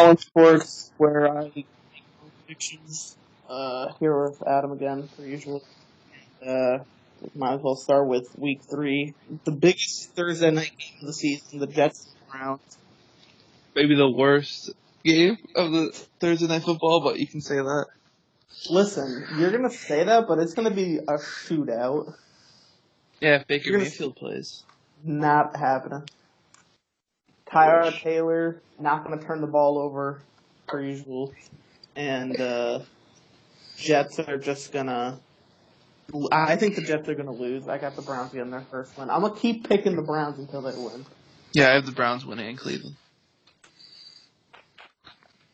All in Sports, where I make predictions. Here with Adam again, per usual. Might as well start with Week 3. The biggest Thursday night game of the season, the Jets and Browns. Maybe the worst game of the Thursday Night Football, but you can say that. Listen, you're going to say that, but it's going to be a shootout. Yeah, if Baker Mayfield plays. Not happening. Tyrod Taylor, not going to turn the ball over, per usual. And Jets are just going to... I think the Jets are going to lose. I got the Browns getting their first win. I'm going to keep picking the Browns until they win. Yeah, I have the Browns winning in Cleveland.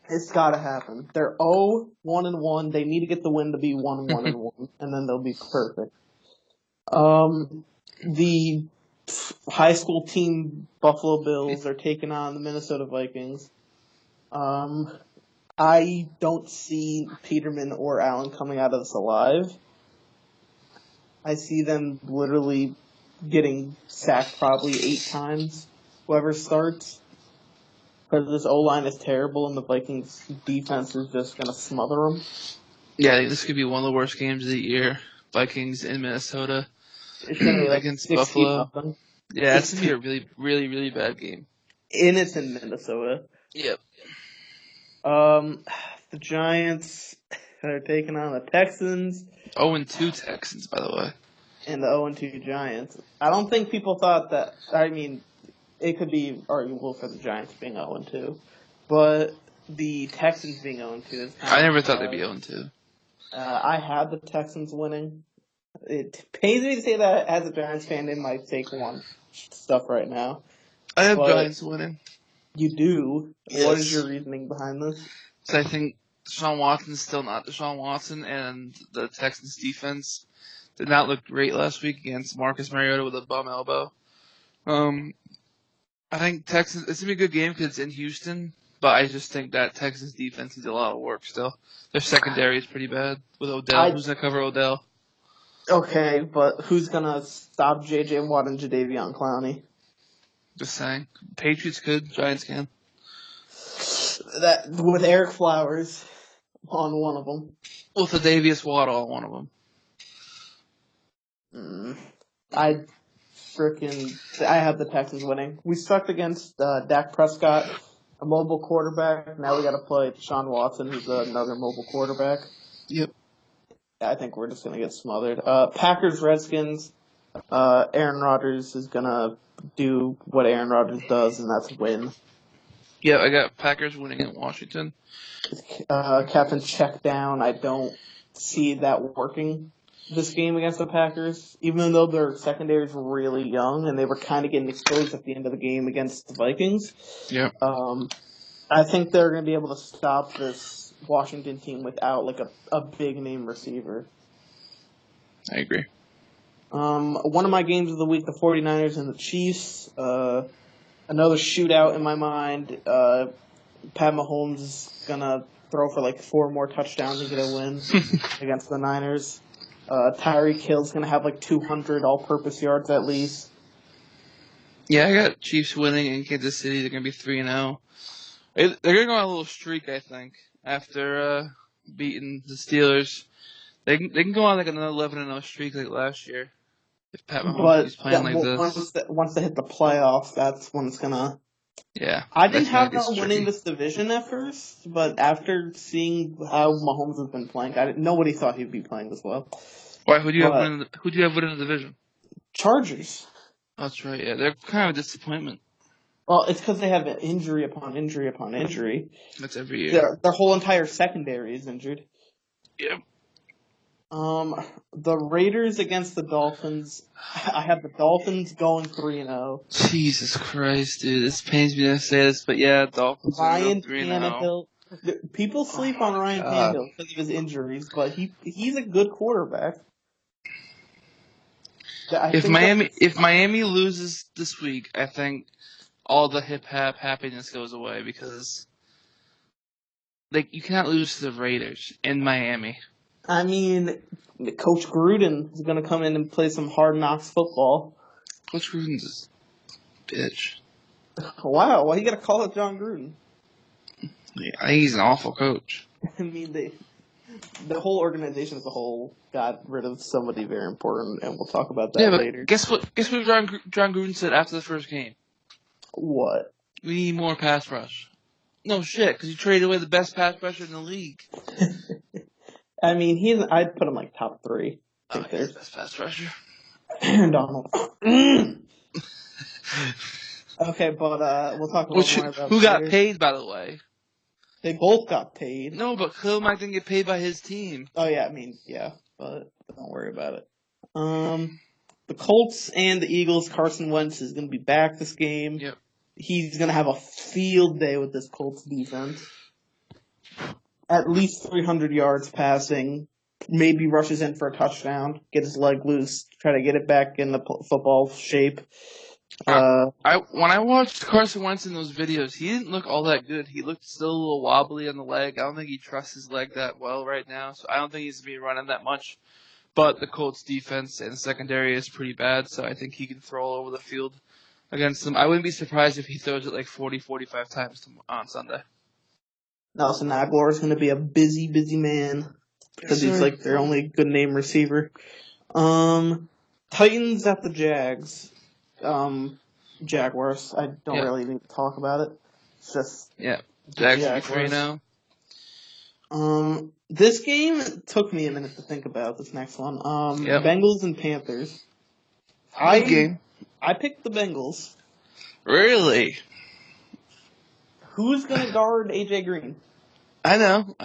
It's got to happen. They're 0-1-1. They need to get the win to be 1-1-1, and then they'll be perfect. The high school team Buffalo Bills are taking on the Minnesota Vikings. I don't see Peterman or Allen coming out of this alive. I see them literally getting sacked probably 8 times, whoever starts. Because this O-line is terrible and the Vikings defense is just going to smother them. Yeah, I think this could be one of the worst games of the year. Vikings in Minnesota. It's going to be like against Buffalo. 60-0. Yeah, it's going to be a really, really, really bad game. And it's in Minnesota. Yep. The Giants are taking on the Texans. 0-2 Texans, by the way. And the 0-2 Giants. I don't think people thought that. I mean, it could be arguable for the Giants being 0-2, but the Texans being 0-2 is kind I never thought they'd be 0-2. I had the Texans winning. It pains me to say that as a Giants fan, they might take one stuff right now. I have Giants winning. You do? Yes. What is your reasoning behind this? So I think Deshaun Watson's still not Deshaun Watson, and the Texans defense did not look great last week against Marcus Mariota with a bum elbow. I think Texans, it's going to be a good game because it's in Houston, but I just think that Texans defense needs a lot of work still. Their secondary is pretty bad with Odell. Who's going to cover Odell? Okay, but who's going to stop J.J. Watt and Jadeveon Clowney? Just saying. Patriots could, Giants can. That with Eric Flowers on one of them. With Davius Waddle on one of them. I have the Texans winning. We sucked against Dak Prescott, a mobile quarterback. Now we got to play Deshaun Watson, who's another mobile quarterback. Yep. I think we're just going to get smothered. Packers, Redskins. Aaron Rodgers is going to do what Aaron Rodgers does, and that's win. Yeah, I got Packers winning in Washington. Captain check down. I don't see that working this game against the Packers, even though their secondary is really young and they were kind of getting exposed at the end of the game against the Vikings. Yeah. I think they're going to be able to stop this Washington team without like a big name receiver. I agree. One of my games of the week, the 49ers and the Chiefs. Another shootout in my mind. Pat Mahomes is going to throw for like 4 more touchdowns and get a win against the Niners. Tyreek Hill's going to have like 200 all-purpose yards at least. Yeah, I got Chiefs winning in Kansas City. They're going to be 3-0. They're going to go on a little streak, I think, after beating the Steelers. They can go on like another 11-0 streak like last year if Pat Mahomes is playing like this. Once they hit the playoffs, that's when it's going to... Yeah. I didn't have them winning this division at first, but after seeing how Mahomes has been playing, nobody thought he'd be playing this well. Why? Who do you have winning the division? Chargers. That's right. Yeah, they're kind of a disappointment. Well, it's because they have injury upon injury upon injury. That's every year. Their whole entire secondary is injured. Yep. The Raiders against the Dolphins. I have the Dolphins going 3-0. Jesus Christ, dude. This pains me to say this, but yeah, Dolphins Ryan 3-0. People sleep on Ryan Tannehill because of his injuries, but he's a good quarterback. If Miami loses this week, I think all the hip-hop happiness goes away because you cannot lose to the Raiders in Miami. I mean, Coach Gruden is going to come in and play some hard knocks football. Coach Gruden's a bitch. Wow, why you got to call it John Gruden? Yeah, he's an awful coach. I mean, the whole organization as a whole got rid of somebody very important, and we'll talk about Yeah, that but later. guess what? Guess what John Gruden said after the first game? What? We need more pass rush. No shit, because you traded away the best pass rusher in the league. I mean, I'd put him like top 3. I think He's there's the best pass rusher. Donald. Okay, but we'll talk about more about Who got later. paid, by the way? They both got paid. No, but Khalil Mack didn't get paid by his team. Oh yeah, I mean, yeah, but don't worry about it. The Colts and the Eagles. Carson Wentz is going to be back this game. Yep. He's going to have a field day with this Colts defense. At least 300 yards passing. Maybe rushes in for a touchdown. Get his leg loose. Try to get it back in the football shape. When I watched Carson Wentz in those videos, he didn't look all that good. He looked still a little wobbly on the leg. I don't think he trusts his leg that well right now, so I don't think he's going to be running that much. But the Colts defense and secondary is pretty bad, so I think he can throw all over the field against them. I wouldn't be surprised if he throws it like 40, 45 times on Sunday. Nelson Aguilar is going to be a busy, busy man because he's like their only good name receiver. Titans at the Jags. Jaguars. I don't really need to talk about it. It's just Jags will be free now. This game took me a minute to think about. This next one. Bengals and Panthers. I picked the Bengals. Really? Who's gonna guard AJ Green? I know.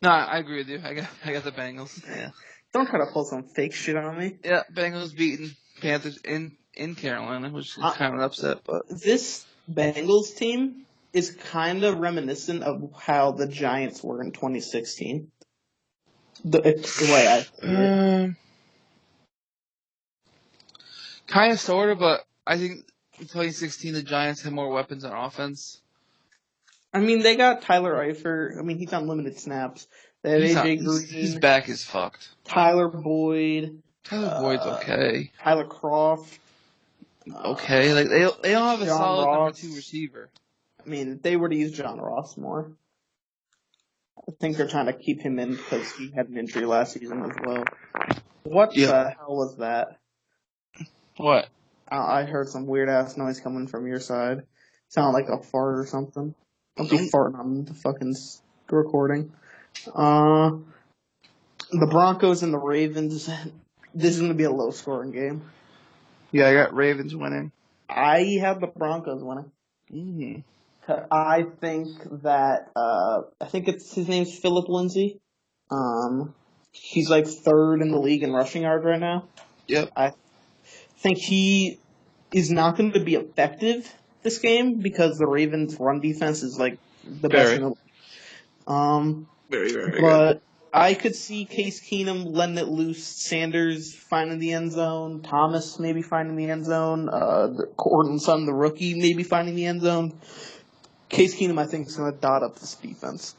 No, I agree with you. I got the Bengals. Yeah. Don't try to pull some fake shit on me. Yeah, Bengals beating Panthers in Carolina, which is kind of an upset. But this Bengals team is kind of reminiscent of how the Giants were in 2016. The way I see it. Kind of, sort of, but I think in 2016 the Giants had more weapons on offense. I mean, they got Tyler Eifert. I mean, he's on limited snaps. They have AJ Green. His back is fucked. Tyler Boyd. Tyler Boyd's okay. Tyler Croft. Okay, like they don't have a John solid Ross. number 2 receiver. I mean, if they were to use John Ross more. I think they're trying to keep him in because he had an injury last season as well. What the hell was that? What? I heard some weird ass noise coming from your side. Sounded like a fart or something. Don't be farting on the fucking recording. The Broncos and the Ravens. This is going to be a low scoring game. Yeah, I got Ravens winning. I have the Broncos winning. Mm-hmm. I think that his name's Philip Lindsay. He's like 3rd in the league in rushing yards right now. Yep. I think he is not going to be effective this game because the Ravens' run defense is like the best in the league. Very, very good. I could see Case Keenum letting it loose, Sanders finding the end zone, Thomas maybe finding the end zone, Courtland Sutton, the rookie, maybe finding the end zone. Case Keenum, I think, is going to dot up this defense.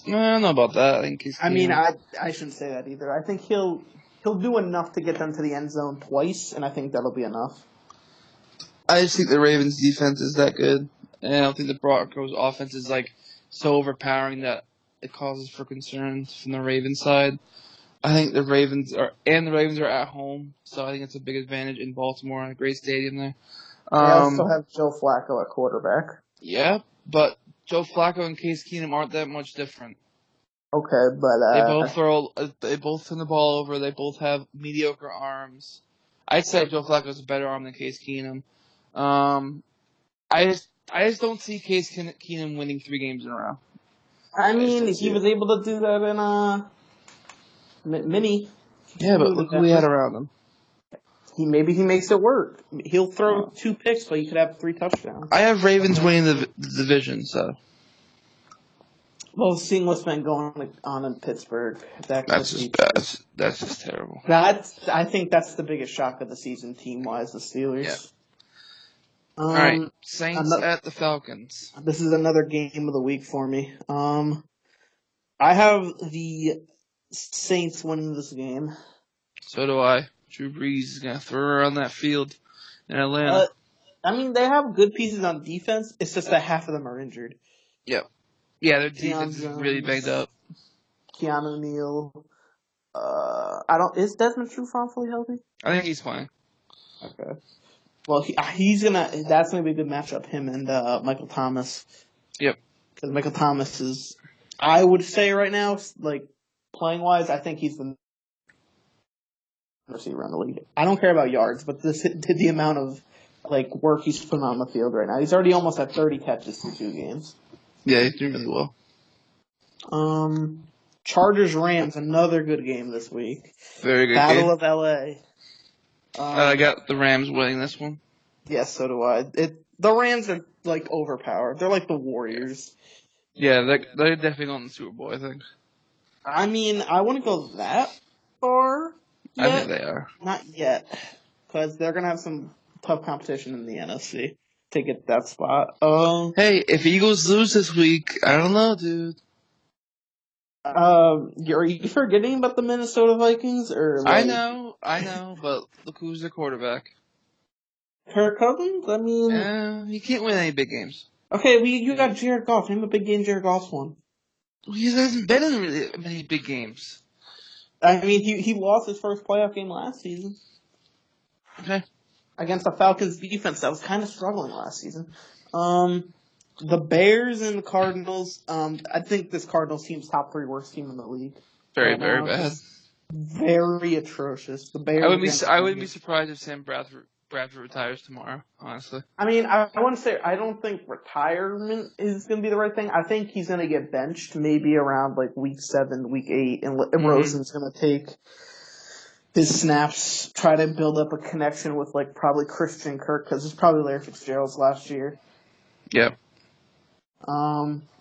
I don't know about that. I think Case Keenum. I mean, I shouldn't say that either. I think he'll do enough to get them to the end zone twice, and I think that'll be enough. I just think the Ravens' defense is that good, and I don't think the Broncos' offense is like so overpowering that it causes for concern from the Ravens side. I think the Ravens are at home, so I think it's a big advantage in Baltimore, a great stadium there. They also have Joe Flacco at quarterback. Yeah, but Joe Flacco and Case Keenum aren't that much different. Okay, but they both turn the ball over. They both have mediocre arms. I'd say Joe Flacco has a better arm than Case Keenum. I just don't see Case Keenum winning 3 games in a row. I mean, he was able to do that in Mini. Yeah, but look who he had around him. Maybe he makes it work. He'll throw 2 picks, but he could have 3 touchdowns. I have Ravens winning the division, so. Well, seeing what's been going on in Pittsburgh, that's just terrible. I think that's the biggest shock of the season, team-wise, the Steelers. Yeah. All right, Saints at the Falcons. This is another game of the week for me. I have the Saints winning this game. So do I. Drew Brees is going to throw around that field in Atlanta. I mean, they have good pieces on defense. It's just that half of them are injured. Yep. Yeah, their Deion defense is really banged Jones, up. Keanu Neal. Is Desmond Trufant fully healthy? I think he's playing. Okay. Well, that's gonna be a good matchup. Him and Michael Thomas. Yep. Because Michael Thomas is, I would say right now, like playing wise, I think he's the receiver in the league. I don't care about yards, but the amount of like work he's putting on the field right now. He's already almost at 30 catches through 2 games. Yeah, he's doing really well. Chargers Rams, another good game this week. Very good Battle game. of LA. I got the Rams winning this one. Yes, so do I. The Rams are like overpowered. They're like the Warriors. Yeah, they're definitely going to the Super Bowl, I think. I mean, I wouldn't go that far yet. I think they are. Not yet. Because they're going to have some tough competition in the NFC to get that spot. Hey, if Eagles lose this week, I don't know, dude. Are you forgetting about the Minnesota Vikings? Or I like, know, but look who's their quarterback. Kirk Cousins? I mean... He can't win any big games. Okay, you got Jared Goff. Name a big game Jared Goff's won. He hasn't been in really many big games. I mean, he lost his first playoff game last season. Okay. Against the Falcons defense that was kind of struggling last season. The Bears and the Cardinals, I think this Cardinals team's top 3 worst team in the league. Very, right very now. bad. Very atrocious. The Bears. I wouldn't be surprised if Sam Bradford retires tomorrow, honestly. I mean, I want to say I don't think retirement is going to be the right thing. I think he's going to get benched maybe around like week 7, week 8, and Rosen's going to take his snaps, try to build up a connection with like probably Christian Kirk because it's probably Larry Fitzgerald's last year. Yep.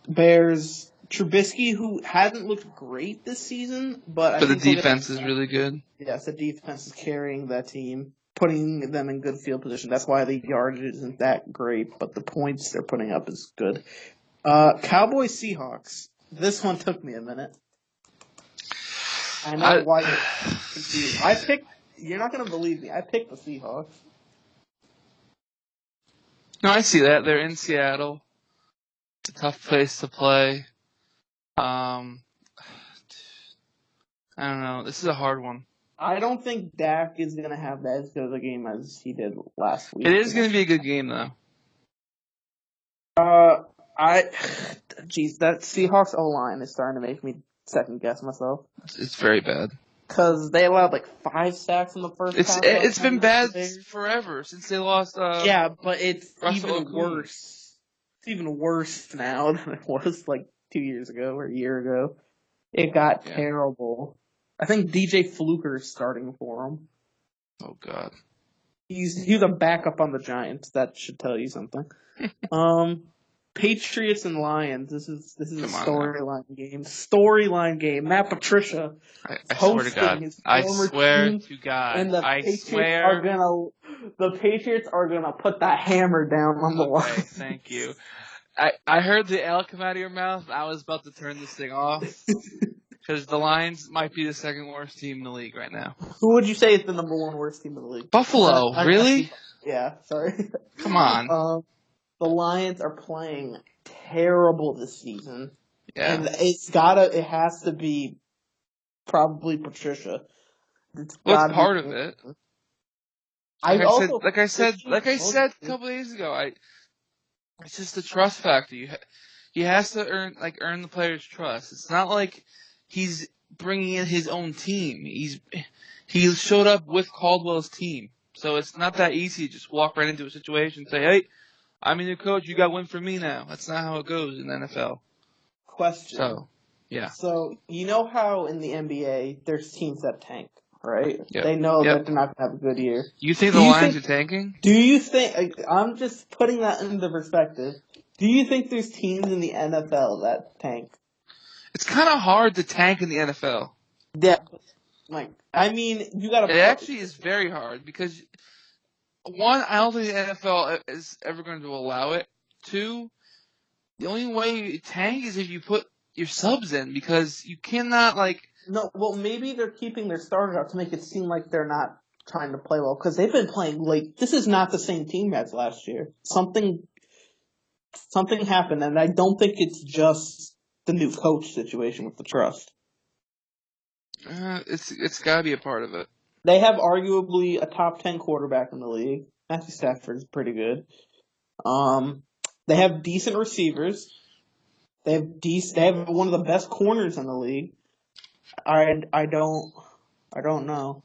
Bears, Trubisky, who hasn't looked great this season, but the defense is really good. Yes, the defense is carrying that team, putting them in good field position. That's why the yardage isn't that great, but the points they're putting up is good. Cowboys Seahawks. This one took me a minute. I know why you're confused. You're not going to believe me. I picked the Seahawks. No, I see that. They're in Seattle. It's a tough place to play. I don't know. This is a hard one. I don't think Dak is going to have as good of a game as he did last week. It is going to be a good game, though. That Seahawks O-line is starting to make me second guess myself. It's very bad. Because they allowed like 5 sacks in the first half. It's been bad forever since they lost. Yeah, but it's Russell even worse. It's even worse now than it was like 2 years ago or a year ago. It got terrible. I think DJ Fluker is starting for him. Oh God. He's a backup on the Giants. That should tell you something. Patriots and Lions. This is a storyline game. Storyline game. Matt Patricia. I swear to God. I swear to God. And the Patriots are gonna put the hammer down on the line. Okay, thank you. I heard the L come out of your mouth. I was about to turn this thing off. Because the Lions might be the second worst team in the league right now. Who would you say is the number 1 worst team in the league? Buffalo. Really? Yeah, sorry. Come on. The Lions are playing terrible this season. Yeah. And it has to be probably Patricia. It's part of it. Like I said a couple days ago, it's just the trust factor. He has to earn the players' trust. It's not like he's bringing in his own team. He showed up with Caldwell's team, so it's not that easy to just walk right into a situation and say, "Hey, I'm your coach. You got one for me now." That's not how it goes in the NFL. Question. So, yeah. So you know how in the NBA there's teams that tank, right? Yep. They know that they're not going to have a good year. You think the Lions are tanking? Do you think? I'm just putting that into perspective. Do you think there's teams in the NFL that tank? It's kind of hard to tank in the NFL. Yeah. I mean, you got to. It actually is very hard because, one, I don't think the NFL is ever going to allow it. 2, the only way you tank is if you put your subs in because you cannot No, well, maybe they're keeping their starters out to make it seem like they're not trying to play well because they've been playing this is not the same team as last year. Something something happened, and I don't think it's just the new coach situation with the trust. It's got to be a part of it. They have arguably a top 10 quarterback in the league. Matthew Stafford's pretty good. They have decent receivers. They have one of the best corners in the league. I don't know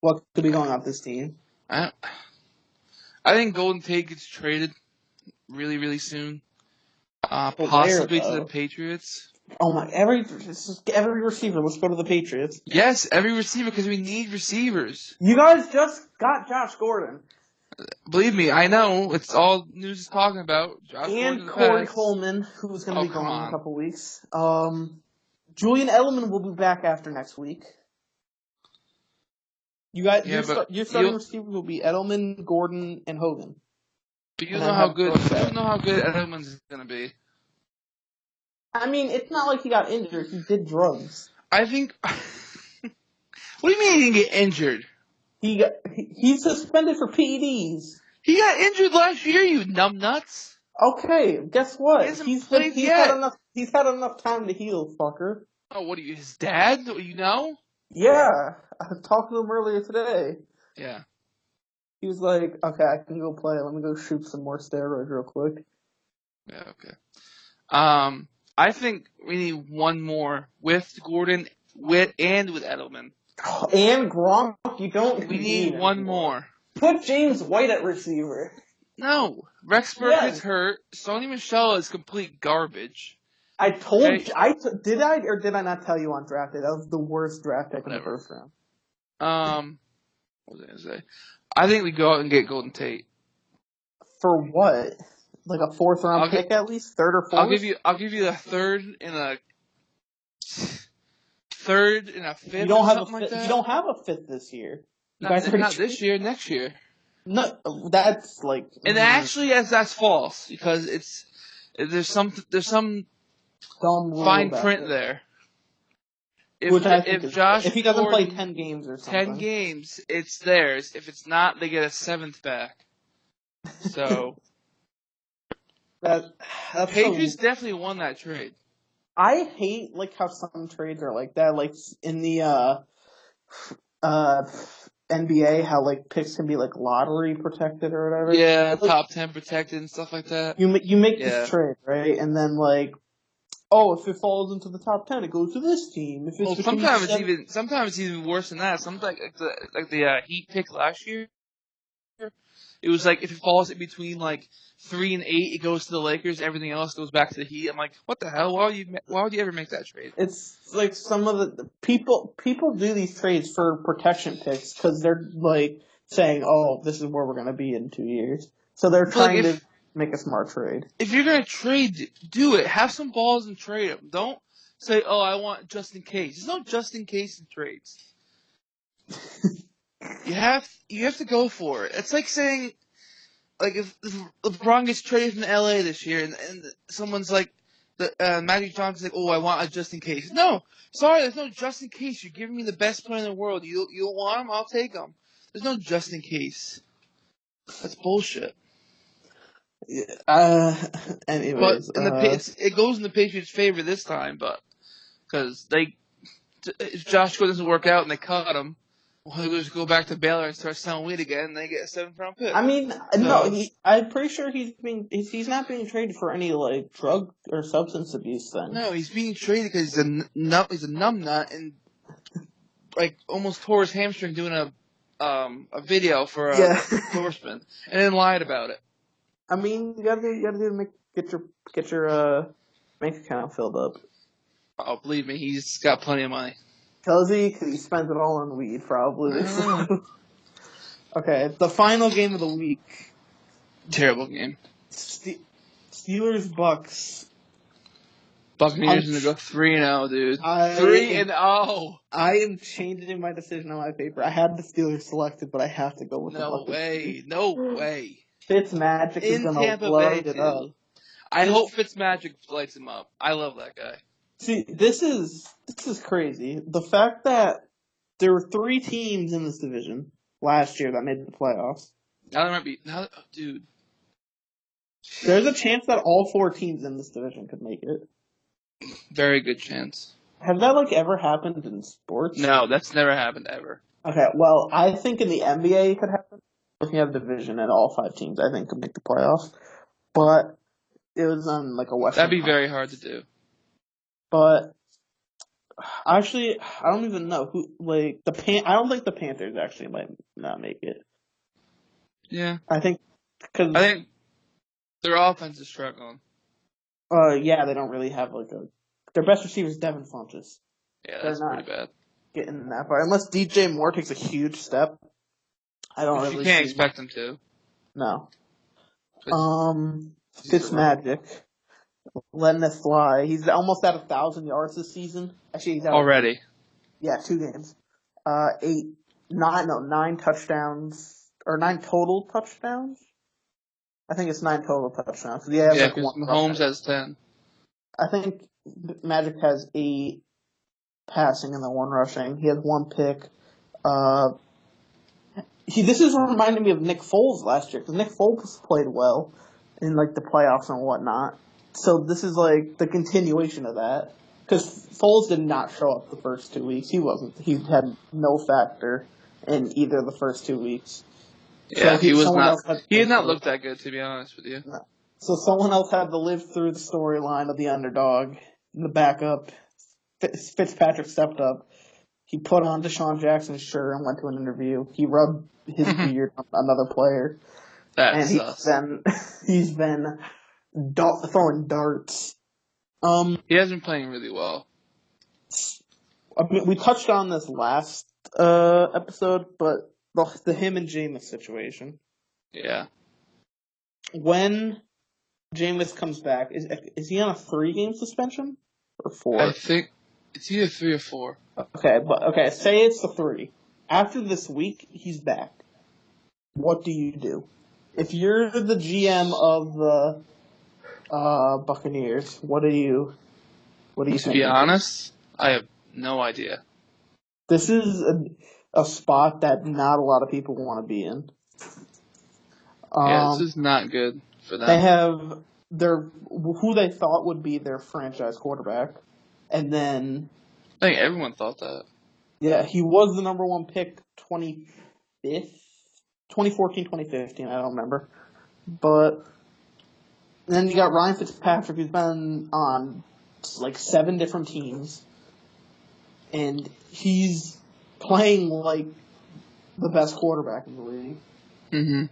what could be going on with this team. I think Golden Tate gets traded really, really soon. Possibly to the Patriots. Oh my! Every receiver. Let's go to the Patriots. Yes, every receiver because we need receivers. You guys just got Josh Gordon. Believe me, I know. It's all news is talking about. Josh and Corey Coleman, who's going to be gone in a couple weeks. Julian Edelman will be back after next week. Your starting receivers will be Edelman, Gordon, and Hogan. But you know how good Edelman's going to be. I mean, it's not like he got injured. He did drugs. I think. What do you mean he didn't get injured? He's suspended for PEDs. He got injured last year, you numbnuts. Okay, guess what? He's had enough time to heal, fucker. Oh, what are you, his dad? You know? Yeah, I talked to him earlier today. Yeah. He was like, okay, I can go play. Let me go shoot some more steroids real quick. Yeah, okay. I think we need one more with Gordon, with Edelman. And Gronk, We need one more. Put James White at receiver. No. Rex Burkhead's hurt. Sony Michel is complete garbage. I told you. Did I or did I not tell you on draft day? That was the worst draft pick in the first round. What was I going to say? I think we go out and get Golden Tate. For what? Like a fourth round pick at least? Third or fourth? I'll give you a third and a fifth. You don't have a fifth. Like that? You don't have a fifth this year. Not this year, next year. No, that's like. And actually, that's false because there's some dumb fine print there. If he doesn't play 10 games or something. 10 games, it's theirs. If it's not, they get a seventh back. So. Patriots definitely won that trade. I hate how some trades are like that. Like in the NBA, how picks can be lottery protected or whatever. Yeah, top 10 protected and stuff like that. You make this trade, right? And then if it falls into the top 10, it goes to this team. If it's sometimes it's even worse than that. Sometimes like the Heat pick last year. It was if it falls in between 3 and 8, it goes to the Lakers. Everything else goes back to the Heat. I'm like, what the hell? Why would you ever make that trade? It's some of the people do these trades for protection picks because they're saying, oh, this is where we're going to be in 2 years. So they're trying to make a smart trade. If you're going to trade, do it. Have some balls and trade them. Don't say, oh, I want just in case. There's no just in case in trades. You have to go for it. It's like saying, if LeBron gets traded from LA this year, and someone's Magic Johnson's oh, I want a just in case. No, sorry, there's no just in case. You're giving me the best player in the world. You don't want him? I'll take him. There's no just in case. That's bullshit. Anyways, it goes in the Patriots' favor this time, but because if Josh Gordon doesn't work out and they cut him. Well, he'll just go back to Baylor and start selling weed again, and they get a 7th round pick. I mean, no, I'm pretty sure he's not being traded for any drug or substance abuse thing. No, he's being traded because he's a numbnut and almost tore his hamstring doing a video for a endorsement, and then lied about it. I mean, you gotta get your bank account filled up. Oh, believe me, he's got plenty of money. Does he? Because he spends it all on weed, probably. Okay, the final game of the week. Terrible game. Steelers Bucks. Buccaneers going to go 3-0, dude. 3-0. I am changing my decision on my paper. I had the Steelers selected, but I have to go with the Buccaneers. No way. Fitzmagic is going to light it up. I hope Fitzmagic lights him up. I love that guy. See, this is crazy. The fact that there were 3 teams in this division last year that made the playoffs. Now there might be dude. There's a chance that all 4 teams in this division could make it. Very good chance. Has that ever happened in sports? No, that's never happened ever. Okay, well, I think in the NBA it could happen. If you have a division and all 5 teams, I think could make the playoffs. But it was on a Western. That'd be very hard to do. But actually, I don't even know who. I don't think the Panthers actually might not make it. Yeah, I think their offense is struggling. Yeah, they don't really have their best receiver is Devin Funchess. Yeah, that's pretty bad. Getting that far unless DJ Moore takes a huge step. I don't really. You can't expect him to. No. Fitzmagic. Letting it fly. He's almost at 1,000 yards this season. Actually, he's already. 2 games. 9 touchdowns or 9 total touchdowns. I think it's 9 total touchdowns. Yeah, because Mahomes has 10. I think Magic has 8 passing and then 1 rushing. He has 1 pick. This is reminding me of Nick Foles last year because Nick Foles played well in the playoffs and whatnot. So this is the continuation of that because Foles did not show up the first 2 weeks. He had no factor in either of the first 2 weeks. Yeah, so he was not. He had not looked that good, to be honest with you. No. So someone else had to live through the storyline of the underdog, the backup. Fitzpatrick stepped up. He put on Deshaun Jackson's shirt and went to an interview. He rubbed his beard on another player. He's been throwing darts. He has been playing really well. I mean, we touched on this last episode, but the him and Jameis situation. Yeah. When Jameis comes back, is he on a 3-game suspension or 4? I think it's either 3 or 4. Okay, say it's the 3. After this week, he's back. What do you do? If you're the GM of the Buccaneers, what do you think? To be honest, I have no idea. This is a spot that not a lot of people want to be in. This is not good for them. They have who they thought would be their franchise quarterback, and then I think everyone thought that. Yeah, he was the number 1 pick 2014, 2015, I don't remember. But then you got Ryan Fitzpatrick, who's been on 7 different teams, and he's playing like the best quarterback in the league. Mm-hmm.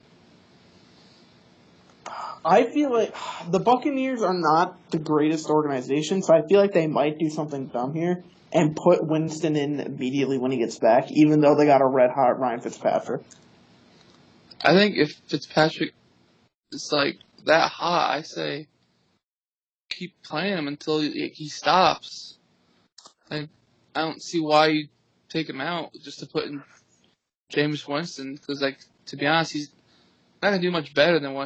I feel like the Buccaneers are not the greatest organization, so I feel like they might do something dumb here and put Winston in immediately when he gets back, even though they got a red-hot Ryan Fitzpatrick. I think if Fitzpatrick is that hot, I say keep playing him until he stops. I don't see why you take him out just to put in Jameis Winston, because to be honest, he's not gonna do much better than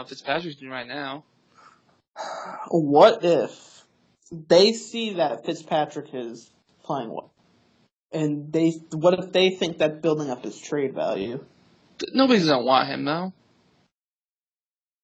Fitzpatrick's doing right now. What if they see that Fitzpatrick is playing well, and what if they think that's building up his trade value? Nobody's gonna want him though.